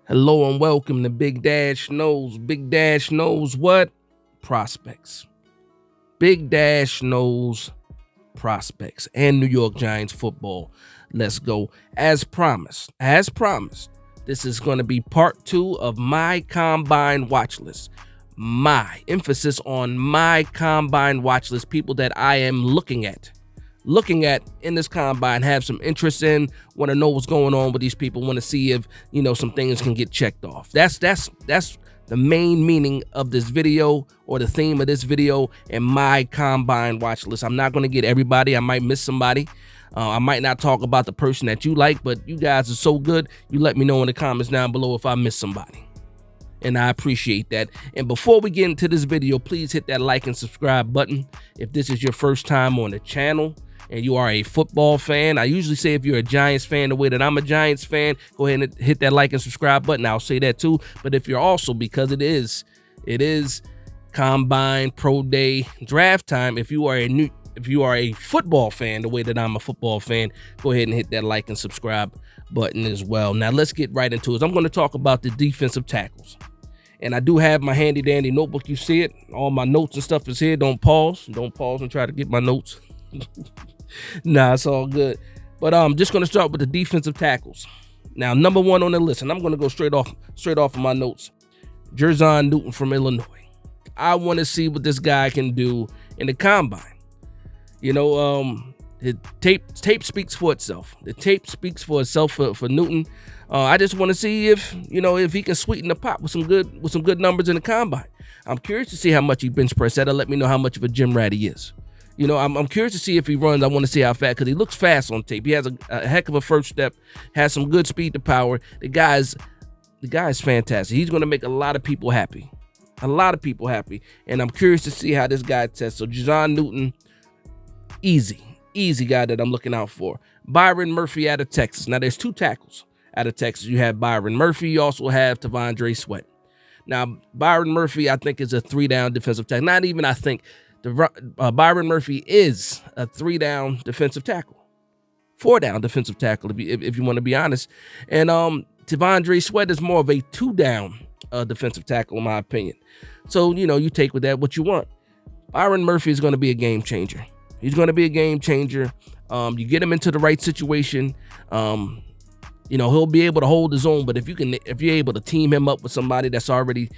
Hello and welcome to Big Dash Knows. Big Dash knows what? Prospects. Big Dash knows prospects and New York Giants football. Let's go. As promised, this is going to be part 2 of my combine watch list. My emphasis on my combine watch list, people that I am looking at in this combine, have some interest in, want to know what's going on with these people, want to see if some things can get checked off. That's the main meaning of this video, or the theme of this video, and my combine watch list. I'm not going to get everybody. I might miss somebody. I might not talk about the person that you like, but you guys are so good. You let me know in the comments down below if I miss somebody, and I appreciate that. And before we get into this video, please hit that like and subscribe button if this is your first time on the channel and you are a football fan. I usually say if you're a Giants fan the way that I'm a Giants fan, go ahead and hit that like and subscribe button. I'll say that too. But if you're also, because it is combine, pro day, draft time, if you are a football fan the way that I'm a football fan, go ahead and hit that like and subscribe button as well. Now let's get right into it. I'm going to talk about the defensive tackles. And I do have my handy dandy notebook. You see it. All my notes and stuff is here. Don't pause and try to get my notes. Nah, it's all good. But I'm just going to start with the defensive tackles. Now, number one on the list, and I'm going to go straight off of my notes, Jer'Zhan Newton from Illinois. I want to see what this guy can do in the combine. The tape speaks for itself. The tape speaks for itself for Newton. I just want to see if he can sweeten the pot with some good numbers in the combine. I'm curious to see how much he bench press. That'll let me know how much of a gym rat he is. I'm curious to see if he runs. I want to see how fast, because he looks fast on tape. He has a heck of a first step, has some good speed to power. The guy's fantastic. He's going to make a lot of people happy. And I'm curious to see how this guy tests. So Jer'Zhan Newton, easy guy that I'm looking out for. Byron Murphy out of Texas. Now, there's two tackles out of Texas. You have Byron Murphy. You also have T'Vondre Sweat. Now, Byron Murphy, I think, is a 3-down defensive tackle. Not even I think. Byron Murphy is a 3-down defensive tackle, 4-down defensive tackle, if you want to be honest. And T'Vondre Sweat is more of a 2-down defensive tackle, in my opinion. So, you take with that what you want. Byron Murphy is going to be a game changer. He's going to be a game changer. You get him into the right situation. He'll be able to hold his own, but if you're able to team him up with somebody that's already,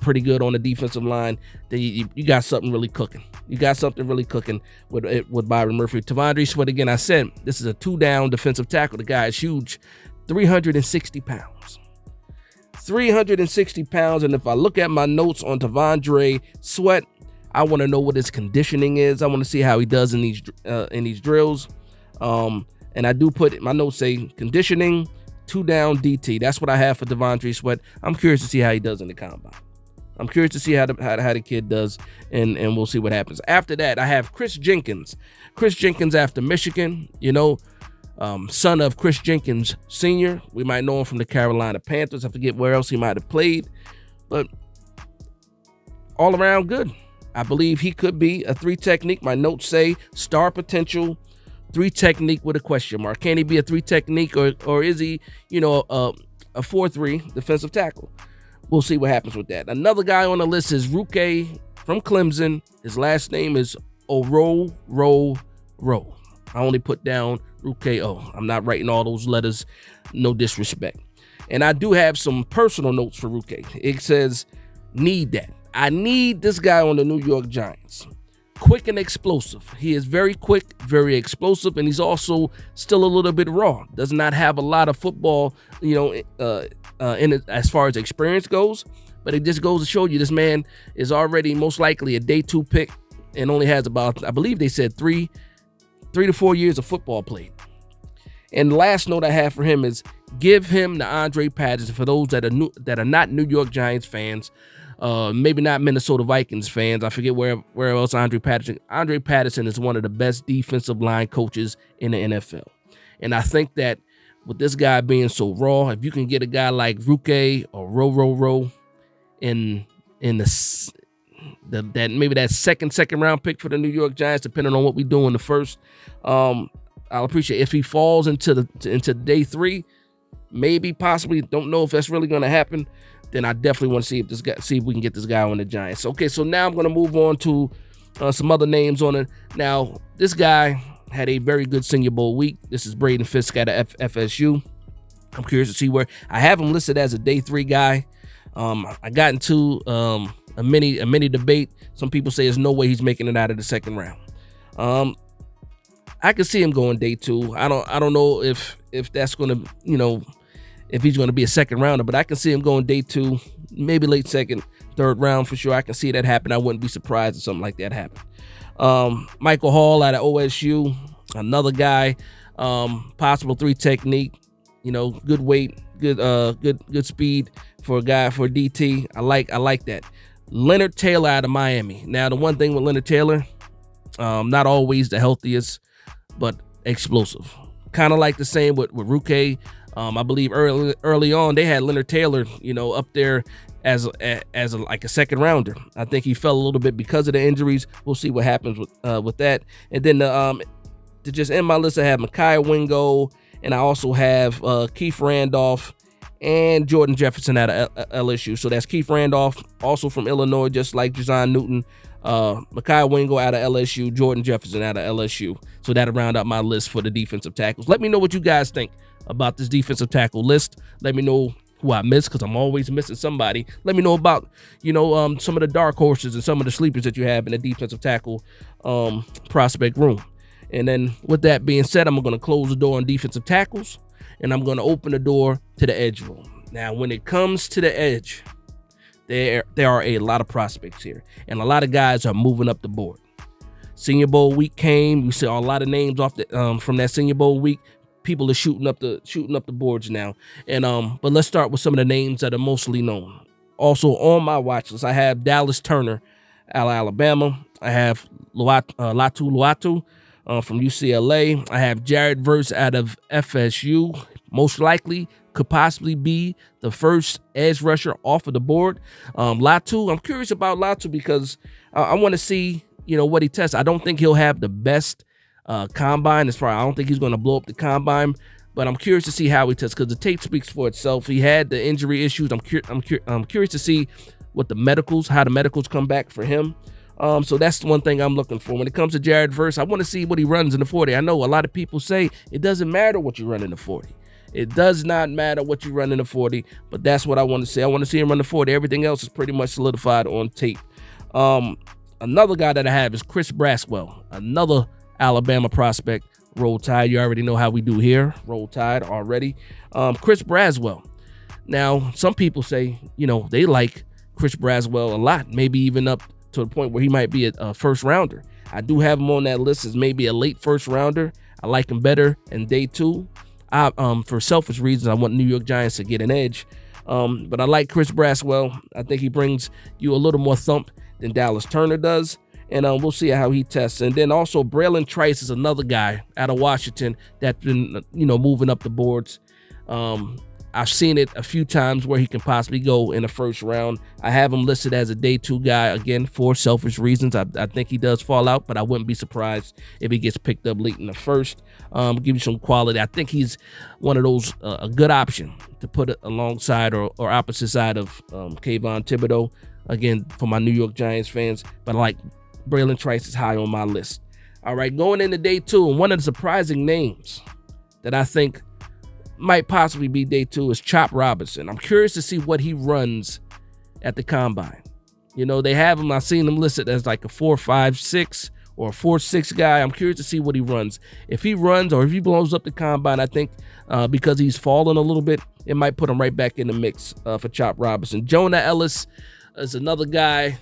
pretty good on the defensive line, then you got something really cooking. You got something really cooking with Byron Murphy. T'Vondre Sweat, again, I said, this is a 2-down defensive tackle. The guy is huge, 360 pounds. 360 pounds, and if I look at my notes on T'Vondre Sweat, I want to know what his conditioning is. I want to see how he does in these drills. And I do put my notes say conditioning, 2-down DT. That's what I have for T'Vondre Sweat. I'm curious to see how he does in the combine. I'm curious to see how the kid does, and we'll see what happens. After that, I have Chris Jenkins. Chris Jenkins after Michigan, son of Chris Jenkins Sr. We might know him from the Carolina Panthers. I forget where else he might have played, but all around good. I believe he could be a 3 technique. My notes say star potential, 3 technique with a question mark. Can he be a 3 technique, or is he, a 4-3 defensive tackle? We'll see what happens with that. Another guy on the list is Ruke from Clemson. His last name is Oro. I only put down Ruke O. I'm not writing all those letters, no disrespect. And I do have some personal notes for Ruke. It says, need that. I need this guy on the New York Giants. Quick and explosive. He is very quick, very explosive, and he's also still a little bit raw. Does not have a lot of football, in it as far as experience goes. But it just goes to show you this man is already most likely a day 2 pick and only has about, I believe they said 3 to 4 years of football played. And the last note I have for him is give him the Andre Patterson. For those that are not New York Giants fans, maybe not Minnesota Vikings fans. I forget where else Andre Patterson is one of the best defensive line coaches in the NFL. And I think that with this guy being so raw, if you can get a guy like Ruke or Ro in that second round pick for the New York Giants, depending on what we do in the first, I'll appreciate it. If he falls into day 3, maybe, possibly, don't know if that's really going to happen, then I definitely want to see if we can get this guy on the Giants. Okay, so now I'm going to move on to some other names on it. Now, this guy had a very good Senior Bowl week. This is Braden Fisk out of FSU. I'm curious to see where I have him listed as a day 3 guy. I got into a mini debate. Some people say there's no way he's making it out of the second round. I can see him going day 2. I don't know if that's going to, if he's going to be a second rounder, but I can see him going day 2, maybe late second, third round for sure. I can see that happen. I wouldn't be surprised if something like that happened. Michael Hall out of OSU, another guy, possible 3 technique, good weight, good speed for a guy, for DT. I like that. Leonard Taylor out of Miami. Now, the one thing with Leonard Taylor, not always the healthiest, but explosive. Kind of like the same with Ruke. I believe early on they had Leonard Taylor, up there as like a second rounder. I think he fell a little bit because of the injuries. We'll see what happens with that. And then to just end my list, I have Mekhi Wingo, and I also have Keith Randolph and Jordan Jefferson out of LSU. So that's Keith Randolph, also from Illinois, just like Jazon Newton. Mekhi Wingo out of LSU, Jordan Jefferson out of LSU. So that'll round up my list for the defensive tackles. Let me know what you guys think about this defensive tackle list. Let me know who I missed, because I'm always missing somebody. Let me know about, some of the dark horses and some of the sleepers that you have in the defensive tackle prospect room. And then with that being said, I'm going to close the door on defensive tackles, and I'm going to open the door to the edge room. Now, when it comes to the edge, there are a lot of prospects here, and a lot of guys are moving up the board. Senior Bowl week came. We saw a lot of names off from that Senior Bowl week. People are shooting up the boards now. And but let's start with some of the names that are mostly known. Also on my watch list, I have Dallas Turner out of Alabama. I have Latu Luatu from UCLA. I have Jared Verse out of FSU. Most likely could possibly be the first edge rusher off of the board. Latu, I'm curious about Latu because I want to see, what he tests. I don't think he'll have the best combine as far. I don't think he's going to blow up the combine, but I'm curious to see how he tests, because the tape speaks for itself. He had the injury issues. I'm curious to see how the medicals come back for him. So that's one thing I'm looking for. When it comes to Jared Verse, I want to see what he runs in the 40. I know a lot of people say it doesn't matter what you run in the 40. It does not matter what you run in the 40, but that's what I want to see. I want to see him run the 40. Everything else is pretty much solidified on tape. Another guy that I have is Chris Braswell, another Alabama prospect. Roll Tide. You already know how we do here. Roll Tide already. Chris Braswell. Now, some people say, they like Chris Braswell a lot, maybe even up to the point where he might be a first rounder. I do have him on that list as maybe a late first rounder. I like him better in day 2. For selfish reasons, I want New York Giants to get an edge. But I like Chris Braswell. I think he brings you a little more thump than Dallas Turner does. And we'll see how he tests. And then also Braylon Trice is another guy out of Washington that's been, moving up the boards. I've seen it a few times where he can possibly go in the first round. I have him listed as a day 2 guy, again, for selfish reasons. I think he does fall out, but I wouldn't be surprised if he gets picked up late in the first. Give you some quality. I think he's one of those, a good option to put it alongside or opposite side of Kayvon Thibodeau. Again, for my New York Giants fans, but I like Braylon Trice is high on my list. All right, going into day 2, and one of the surprising names that I think might possibly be day 2 is Chop Robinson. I'm curious to see what he runs at the combine. They have him. I've seen him listed as like a 4.56 or a 4.6 guy. I'm curious to see what he runs. If he runs or if he blows up the combine, I think because he's fallen a little bit, it might put him right back in the mix for Chop Robinson. Jonah Ellis is another guy.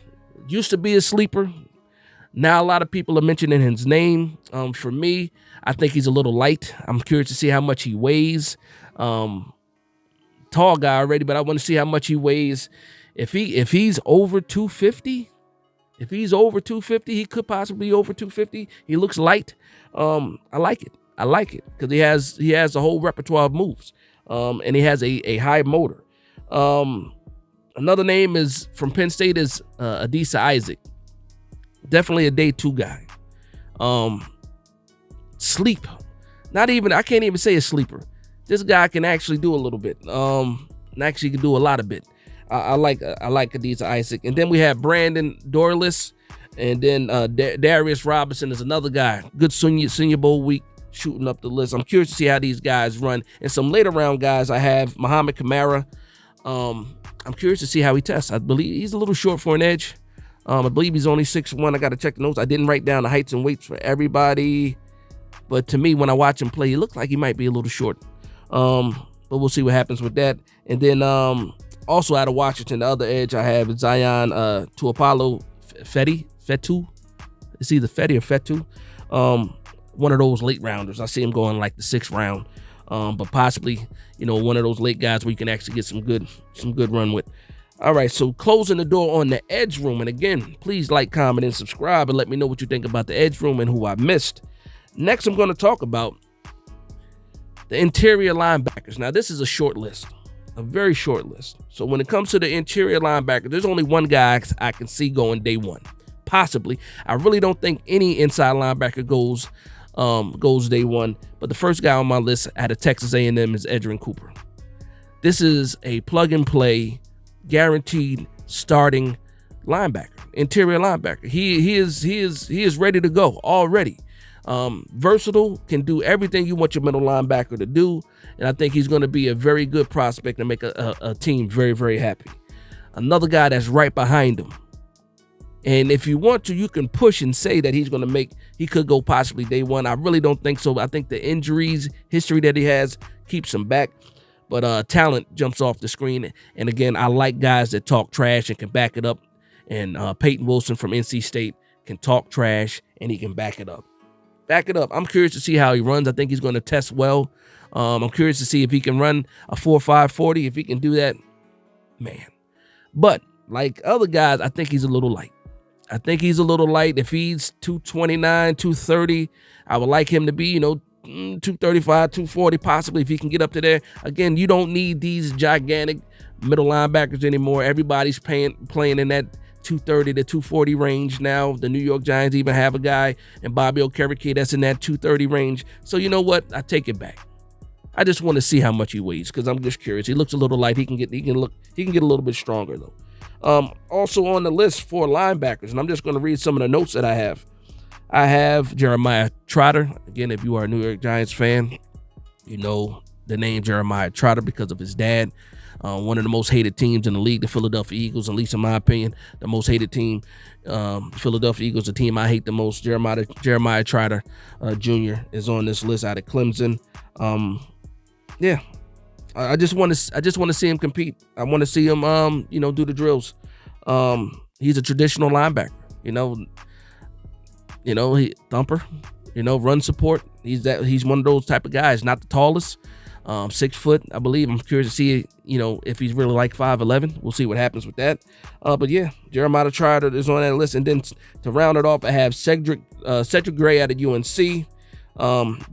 Used to be a sleeper. Now a lot of people are mentioning his name. For me, I think he's a little light. I'm curious to see how much he weighs. Tall guy already, but I want to see how much he weighs. If he's over 250, he could possibly be over 250. He looks light. I like it because he has a whole repertoire of moves. And he has a high motor. Another name is from Penn State is Adisa Isaac. Definitely a day 2 guy. Sleep. I can't even say a sleeper. this guy can actually do a little bit. And actually can do a lot of bit. I like Adisa Isaac. And then we have Brandon Dorless. And then Darius Robinson is another guy. Good Senior Bowl week, shooting up the list. I'm curious to see how these guys run. And some later round guys, I have Muhammad Kamara. I'm curious to see how he tests. I believe he's a little short for an edge. I believe he's only 6'1". I got to check the notes. I didn't write down the heights and weights for everybody. But to me, when I watch him play, he looks like he might be a little short. But we'll see what happens with that. And then also out of Washington, the other edge I have Zion Tuapalo Fetu. It's either Fetty or Fetu. One of those late rounders. I see him going like the 6th round. But possibly, one of those late guys where you can actually get some good run with. All right, so closing the door on the Edge Room. And again, please like, comment, and subscribe and let me know what you think about the Edge Room and who I missed. Next, I'm going to talk about the interior linebackers. Now, this is a short list, a very short list. So when it comes to the interior linebacker, there's only one guy I can see going day one, possibly. I really don't think any inside linebacker goes day one. But the first guy on my list out of Texas A&M is Edgerrin Cooper. This is a plug-and-play, guaranteed starting linebacker, interior linebacker. He is ready to go already. Versatile, can do everything you want your middle linebacker to do, and I think he's going to be a very good prospect and make a team very, very happy. Another guy that's right behind him, and if you want to, you can push and say that he could go possibly day one. I really don't think so. I think the injuries history that he has keeps him back, but talent jumps off the screen. And again, I like guys that talk trash and can back it up, and Peyton Wilson from NC State can talk trash and he can back it up. I'm curious to see how he runs. I think he's going to test well. I'm curious to see if he can run a 4.5 40. If he can do that, man. But like other guys, I think he's a little light. If he's 229, 230, I would like him to be, 235, 240, possibly, if he can get up to there. Again, you don't need these gigantic middle linebackers anymore. Everybody's playing in that 230 to 240 range now. The New York Giants even have a guy, and Bobby Okereke, that's in that 230 range. So you know what? I take it back. I just want to see how much he weighs because I'm just curious. He looks a little light. He can get a little bit stronger though. Also on the list for linebackers, and I'm just going to read some of the notes that I have. I have Jeremiah Trotter. Again, if you are a New York Giants fan, you know the name Jeremiah Trotter because of his dad. One of the most hated teams in the league, the Philadelphia Eagles, at least in my opinion, the most hated team. Philadelphia Eagles, the team I hate the most. Jeremiah Trotter Jr. is on this list out of Clemson. I just want to see him compete. I want to see him, do the drills. He's a traditional linebacker. He thumper. Run support. He's one of those type of guys. Not the tallest. 6 foot, I believe. I'm curious to see, if he's really like 5'11". We'll see what happens with that. But yeah, Jeremiah Trotter is on that list. And then to round it off, I have Cedric Gray out of UNC.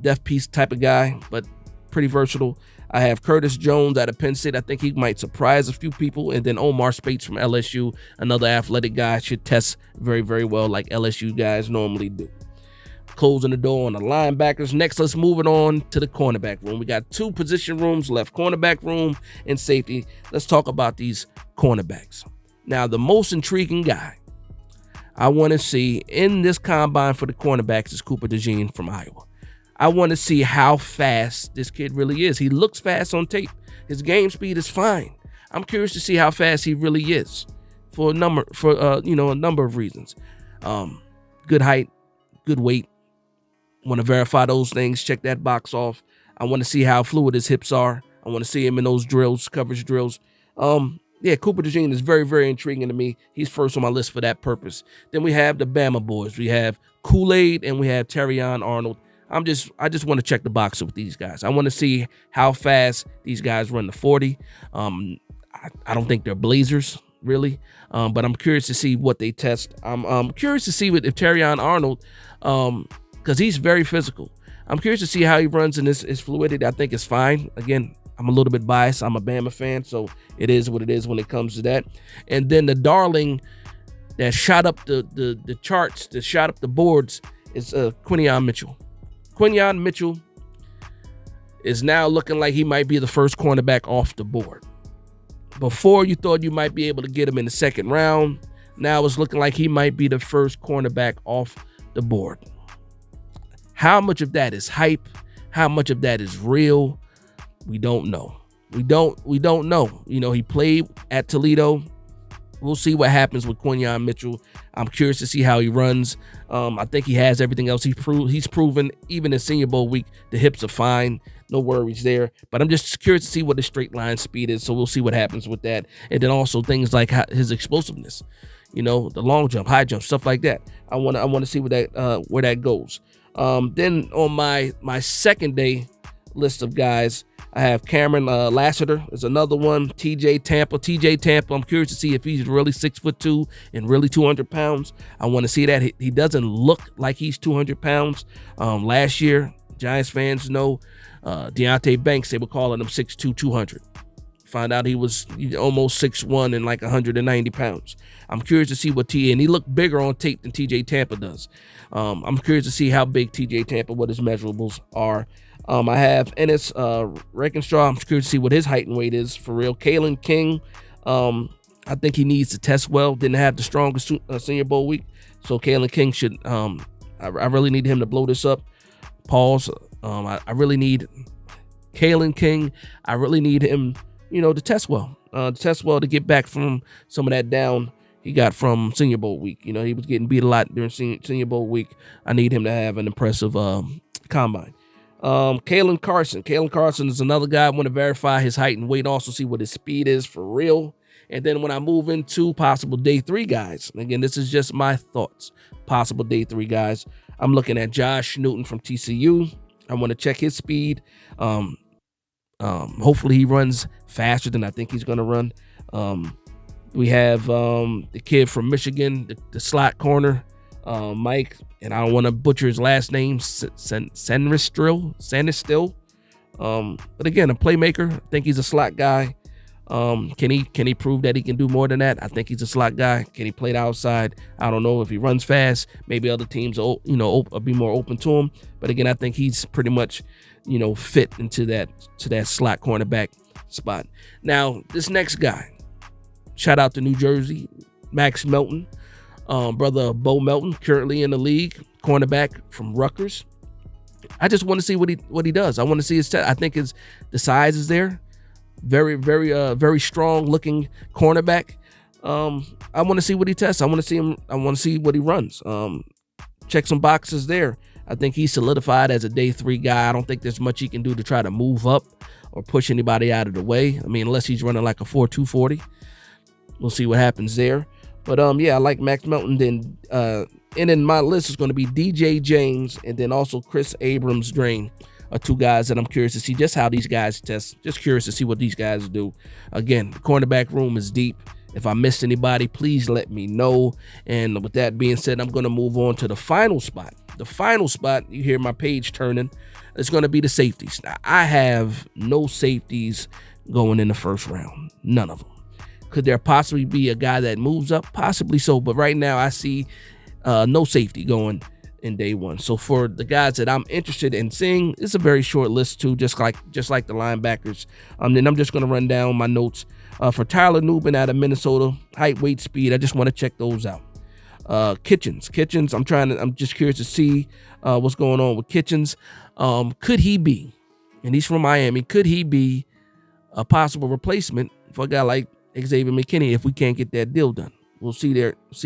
Deaf piece type of guy, but pretty versatile. I have Curtis Jones out of Penn State. I think he might surprise a few people. And then Omar Speights from LSU, another athletic guy, should test very, very well like LSU guys normally do. Closing the door on the linebackers. Next, let's move it on to the cornerback room. We got 2 position rooms left, cornerback room and safety. Let's talk about these cornerbacks. Now, the most intriguing guy I want to see in this combine for the cornerbacks is Cooper DeJean from Iowa. I want to see how fast this kid really is. He looks fast on tape. His game speed is fine. I'm curious to see how fast he really is for a number of reasons. Good height, good weight. Want to verify those things, check that box off. I want to see how fluid his hips are. I want to see him in those drills, coverage drills. Cooper DeJean is very, very intriguing to me. He's first on my list for that purpose. Then we have the Bama boys. We have Kool-Aid and we have Terrion Arnold. I just want to check the box with these guys. I want to see how fast these guys run the 40. I don't think they're blazers, really, but I'm curious to see what they test. I'm curious to see if Terrion Arnold, because he's very physical. I'm curious to see how he runs in his fluidity. I think it's fine. Again, I'm a little bit biased. I'm a Bama fan, so it is what it is when it comes to that. And then the darling that shot up the charts, that shot up the boards, is Quinyon Mitchell. Quinyon Mitchell, is now looking like he might be the first cornerback off the board. Before, you thought you might be able to get him in the second round. Now it's looking like he might be the first cornerback off the board. How much of that is hype? How much of that is real? We don't know. We don't know. You know, he played at Toledo. We'll see what happens with Quinyon Mitchell. I'm curious to see how he runs. I think he has everything else. He's proven, even in Senior Bowl week, the hips are fine. No worries there. But I'm just curious to see what his straight line speed is. So we'll see what happens with that. And then also things like his explosiveness, you know, the long jump, high jump, stuff like that. I want to see where that goes. Then on my second day list of guys, I have Cameron Lassiter is another one. TJ Tampa. I'm curious to see if he's really 6'2" and really 200 pounds. I want to see that. He doesn't look like he's 200 pounds. Last year, Giants fans know Deonte Banks, they were calling him 6'2", 200. Found out he was almost 6'1" and like 190 pounds. I'm curious to see and he looked bigger on tape than TJ Tampa does. I'm curious to see how big TJ Tampa, what his measurables are. I have Ennis Reckenshaw. I'm curious to see what his height and weight is for real. Kalen King, I think he needs to test well. Didn't have the strongest Senior Bowl week, so Kalen King should. I really need him to blow this up. Pause. I really need Kalen King. I really need him, to test well. To get back from some of that down he got from Senior Bowl week. He was getting beat a lot during Senior Bowl week. I need him to have an impressive combine. Kalen Carson is another guy. I want to verify his height and weight, also see what his speed is for real. And then when I move into possible day 3 guys, and again, this is just my thoughts, possible day 3 guys, I'm looking at Josh Newton from TCU. I want to check his speed. Hopefully he runs faster than I think he's going to run. We have the kid from Michigan, the slot corner, Mike, and I don't want to butcher his last name, Sanistill. But again, a playmaker. I think he's a slot guy. Can he prove that he can do more than that? I think he's a slot guy. Can he play the outside? I don't know. If he runs fast, maybe other teams will, be more open to him. But again, I think he's pretty much, fit into that slot cornerback spot. Now, this next guy, shout out to New Jersey, Max Melton. Brother Bo Melton, currently in the league, cornerback from Rutgers. I just want to see what he does. I want to see his test. I think the size is there. Very, very, very strong looking cornerback. I want to see what he tests. I want to see him. I want to see what he runs. Check some boxes there. I think he's solidified as a day 3 guy. I don't think there's much he can do to try to move up or push anybody out of the way. I mean, unless he's running like a 4.2 40. We'll see what happens there. But I like Max Melton. Then and in my list is going to be DJ James and then also Chris Abrams-Drain are 2 guys that I'm curious to see just how these guys test. Just curious to see what these guys do. Again, the cornerback room is deep. If I missed anybody, please let me know. And with that being said, I'm going to move on to the final spot. The final spot, you hear my page turning, it's going to be the safeties. Now, I have no safeties going in the first round. None of them. Could there possibly be a guy that moves up? Possibly so. But right now, I see no safety going in day 1. So for the guys that I'm interested in seeing, it's a very short list too, just like the linebackers. Then I'm just going to run down my notes. For Tyler Nubin out of Minnesota, height, weight, speed, I just want to check those out. Kitchens, I'm just curious to see what's going on with Kitchens. Could he be, and he's from Miami, could he be a possible replacement for a guy like Xavier McKinney if we can't get that deal done? We'll see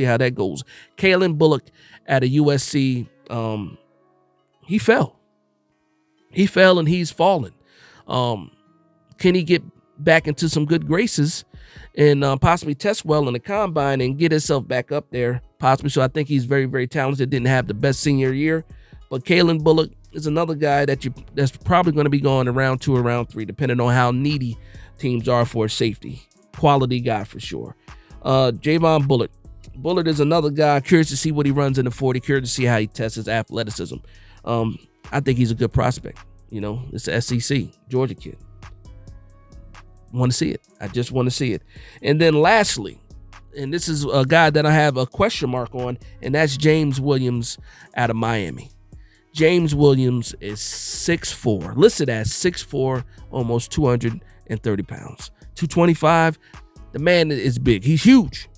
how that goes. Kalen Bullock at a USC, he fell and he's fallen. Can he get back into some good graces and possibly test well in the combine and get himself back up there? Possibly. So I think he's very, very talented. Didn't have the best senior year, but Kalen Bullock is another guy that's probably going to be going around 2 or round 3, depending on how needy teams are for safety. Quality guy for sure. Javon Bullard. Bullard is another guy. Curious to see what he runs in the 40. Curious to see how he tests his athleticism. I think he's a good prospect. It's the SEC, Georgia kid. Want to see it. I just want to see it. And then lastly, and this is a guy that I have a question mark on, and that's James Williams out of Miami. James Williams is 6'4", listed as 6'4", almost 230 pounds. 225. The man is big. He's huge.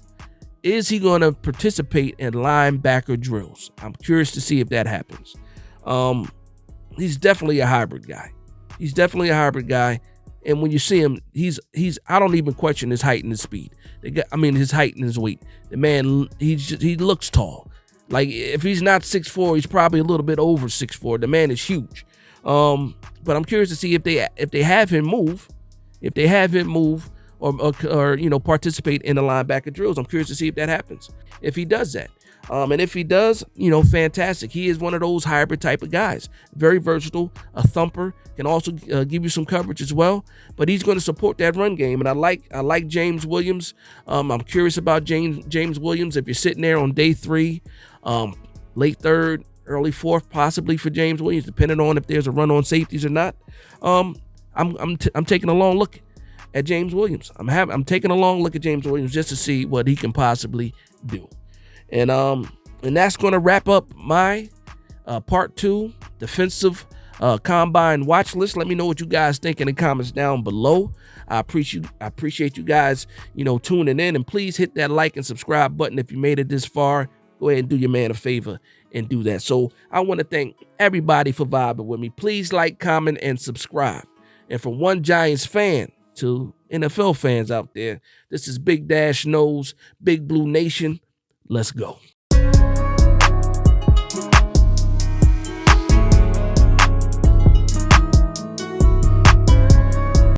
Is he going to participate in linebacker drills? I'm curious to see if that happens. He's definitely a hybrid guy. And when you see him, he's I don't even question his height and his speed. His height and his weight. The man, he looks tall. Like, if he's not 6'4", he's probably a little bit over 6'4". The man is huge. But I'm curious to see if they have him move, or participate in the linebacker drills. I'm curious to see if that happens, if he does that. And if he does, fantastic. He is one of those hybrid type of guys. Very versatile, a thumper, can also give you some coverage as well. But he's going to support that run game. And I like James Williams. I'm curious about James Williams. If you're sitting there on day 3, late 3rd, early 4th, possibly for James Williams, depending on if there's a run on safeties or not. I'm taking a long look at James Williams. I'm taking a long look at James Williams just to see what he can possibly do. And that's going to wrap up my part 2 defensive combine watch list. Let me know what you guys think in the comments down below. I appreciate you guys, tuning in, and please hit that like and subscribe button if you made it this far. Go ahead and do your man a favor and do that. So I want to thank everybody for vibing with me. Please like, comment, and subscribe. And from one Giants fan to NFL fans out there, this is Big Dash Knows, Big Blue Nation. Let's go.